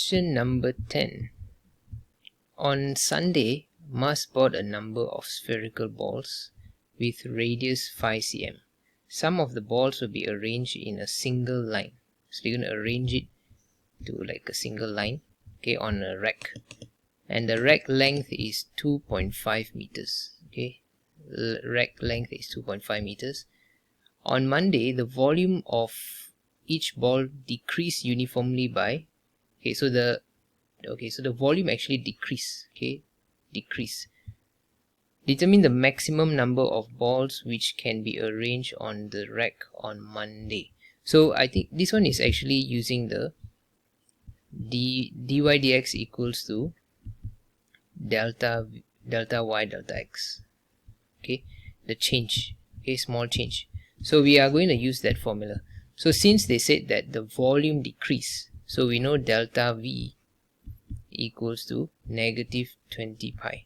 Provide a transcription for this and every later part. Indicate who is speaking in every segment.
Speaker 1: Question number 10. On Sunday, Mas bought a number of spherical balls with radius 5 cm. Some of the balls will be arranged in a single line. So you're going to arrange it to like a single line, okay, on a rack. And the rack length is 2.5 meters. Okay, rack length is 2.5 meters. On Monday, the volume of each ball decreased uniformly by, so the volume actually decrease. Okay, decrease. Determine the maximum number of balls which can be arranged on the rack on Monday. So I think this one is actually using the dy dx equals to delta y delta x. Okay, the change, okay, small change. So we are going to use that formula. So since they said that the volume decrease, so we know delta v equals to negative 20 pi.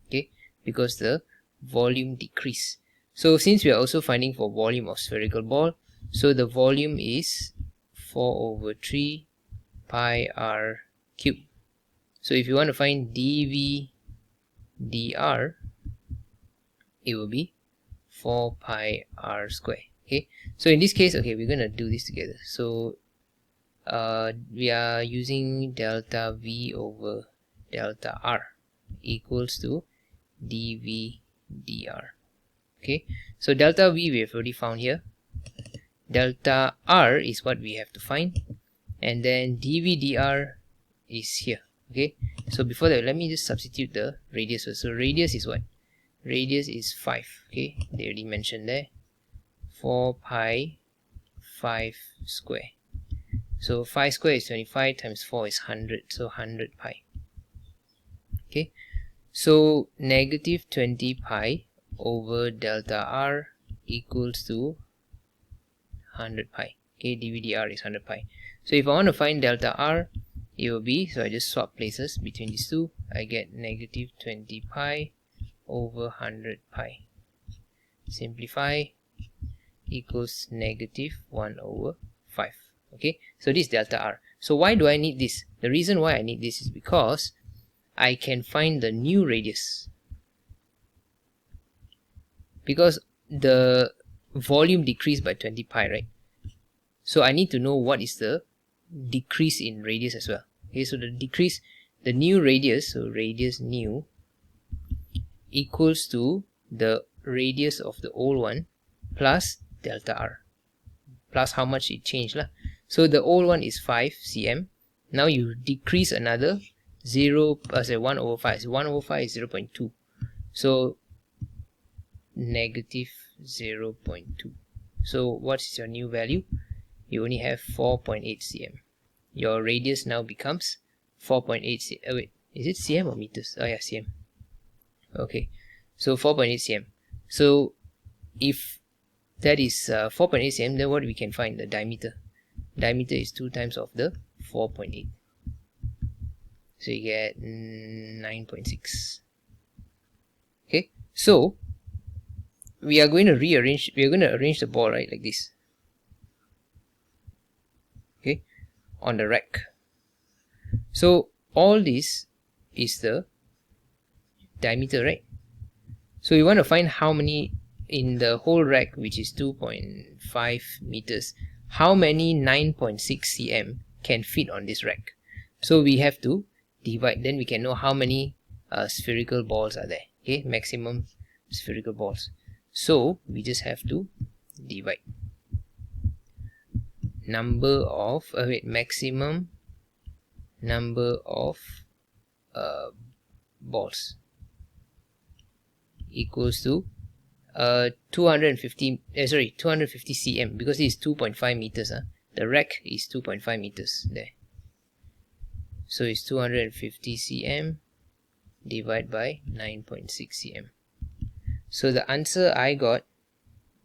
Speaker 1: Okay, because the volume decrease. So since we are also finding for volume of spherical ball, so the volume is 4 over 3 pi r cube. So if you want to find dv dr, it will be 4 pi r square. Okay, so in this case, okay, we're gonna do this together. So we are using delta v over delta r equals to dv dr. Okay, so delta v we have already found here. Delta r is what we have to find, and then dv dr is here. Okay, so before that, let me just substitute the radius. So radius is what? Radius is 5. Okay, they already mentioned there. 4 pi 5 square. So 5 square is 25 times 4 is 100. So 100 pi. Okay, so negative 20 pi over delta r equals to 100 pi. Okay, dv dr is 100 pi. So if I want to find delta r, it will be, so I just swap places between these two. I get negative 20 pi over 100 pi. Simplify, equals negative 1 over 5. Okay, so this is delta r. So why do I need this? The reason why I need this is because I can find the new radius. Because the volume decreased by 20 pi, right? So I need to know what is the decrease in radius as well. Okay, so the decrease, the new radius, so radius new equals to the radius of the old one plus delta r, plus how much it changed lah. So the old one is 5 cm. Now you decrease another 1 over 5. So 1 over 5 is 0.2. So negative 0.2. So what is your new value? You only have 4.8 cm. Your radius now becomes 4.8 cm. Oh wait, is it cm or meters? Oh yeah, cm. Okay, so 4.8 cm. So if that is 4.8 cm, then what we can find? The diameter. Diameter is 2 times of the 4.8. So you get 9.6. Okay, so we are going to rearrange, we are going to arrange the ball, right, like this. Okay, on the rack. So all this is the diameter, right? So we want to find how many in the whole rack, which is 2.5 meters, how many 9.6 cm can fit on this rack. So we have to divide, then we can know how many spherical balls are there. Okay, maximum spherical balls. So we just have to divide number of maximum number of balls equals to 250 cm, because it is 2.5 meters. The rack is 2.5 meters there. So it's 250 cm divided by 9.6 cm. So the answer I got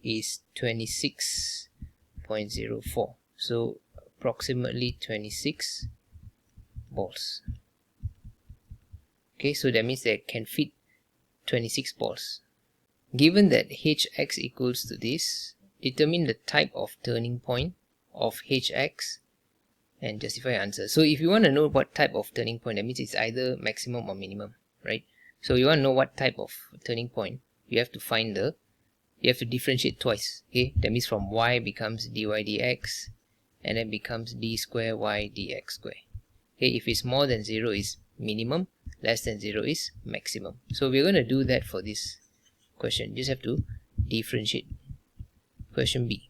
Speaker 1: is 26.04. So approximately 26 balls. Okay, so that means they can fit 26 balls. Given that hx equals to this, determine the type of turning point of hx and justify your answer. So if you want to know what type of turning point, that means it's either maximum or minimum, right? So you want to know what type of turning point, you have to find the, you have to differentiate twice. Okay, that means from y becomes dy dx, and then becomes d square y dx square. Okay, if it's more than 0 is minimum, less than 0 is maximum. So we're going to do that for this question. Just have to differentiate. Question B.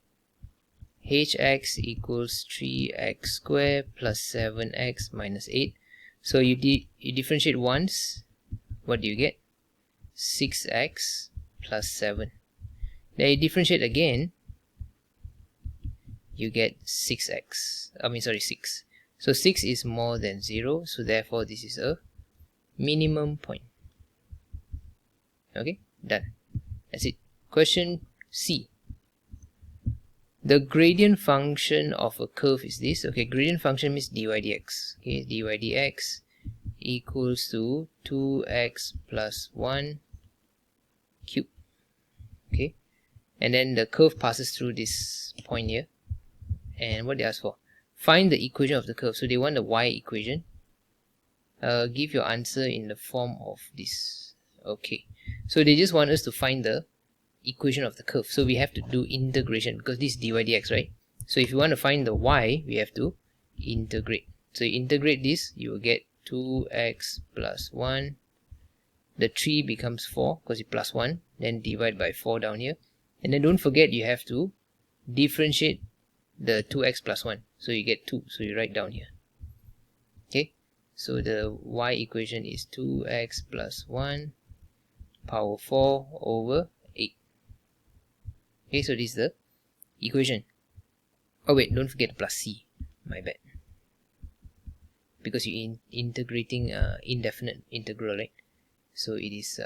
Speaker 1: hx equals 3x squared plus 7x minus 8. So you differentiate once, what do you get? 6x plus 7. Then you differentiate again, you get 6x. 6. So 6 is more than 0, so therefore this is a minimum point. Okay, done. That's it. Question C. The gradient function of a curve is this. Okay, gradient function means dy dx. Okay, dy dx equals to 2x plus 1 cube. Okay, and then the curve passes through this point here. And what they ask for? Find the equation of the curve. So they want the y equation. Give your answer in the form of this. Okay, so they just want us to find the equation of the curve. So we have to do integration because this is dy dx, right? So if you want to find the y, we have to integrate. So you integrate this, you will get 2x plus 1. The 3 becomes 4 because it's plus 1. Then divide by 4 down here. And then don't forget you have to differentiate the 2x plus 1. So you get 2. So you write down here. Okay. So the y equation is 2x plus 1 power 4 over 8. Okay, so this is the equation. Oh wait, don't forget plus c. My bad. Because you're integrating indefinite integral, right? So it is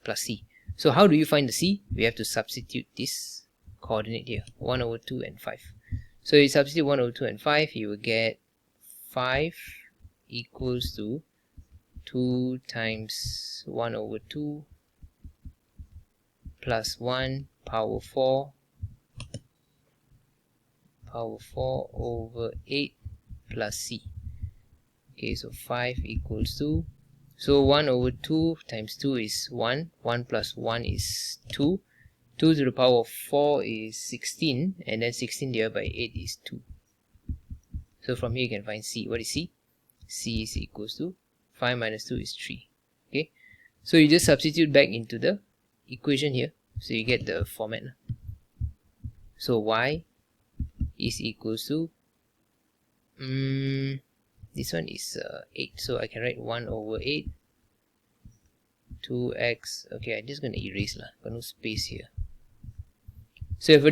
Speaker 1: plus c. So how do you find the c? We have to substitute this coordinate here, 1 over 2 and 5. So you substitute 1 over 2 and 5, you will get 5 equals to 2 times 1 over 2 plus 1 power 4 over 8 plus c. Okay, so 5 equals to, so 1 over 2 times 2 is 1, 1 plus 1 is 2, 2 to the power of 4 is 16, and then 16 divided by 8 is 2. So from here you can find c. What is c? C is equals to 5 minus 2 is 3. Okay, so you just substitute back into the equation here, so you get the format. So y is equals to this one is 8, so I can write 1 over 8 2x. Okay, I'm just gonna erase lah, got no space here. So we've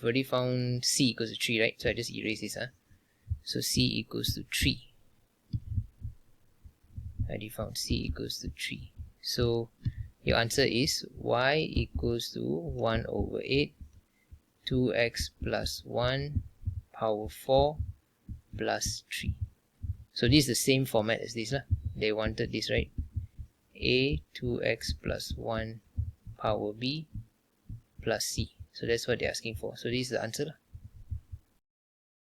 Speaker 1: already found c equals to 3, right? So I just erase this. So c equals to 3. I already found c equals to 3. So your answer is y equals to 1 over 8 2x plus 1 power 4 plus 3. So this is the same format as this. They wanted this, right? A 2x plus 1 power b plus c. So that's what they're asking for. So this is the answer.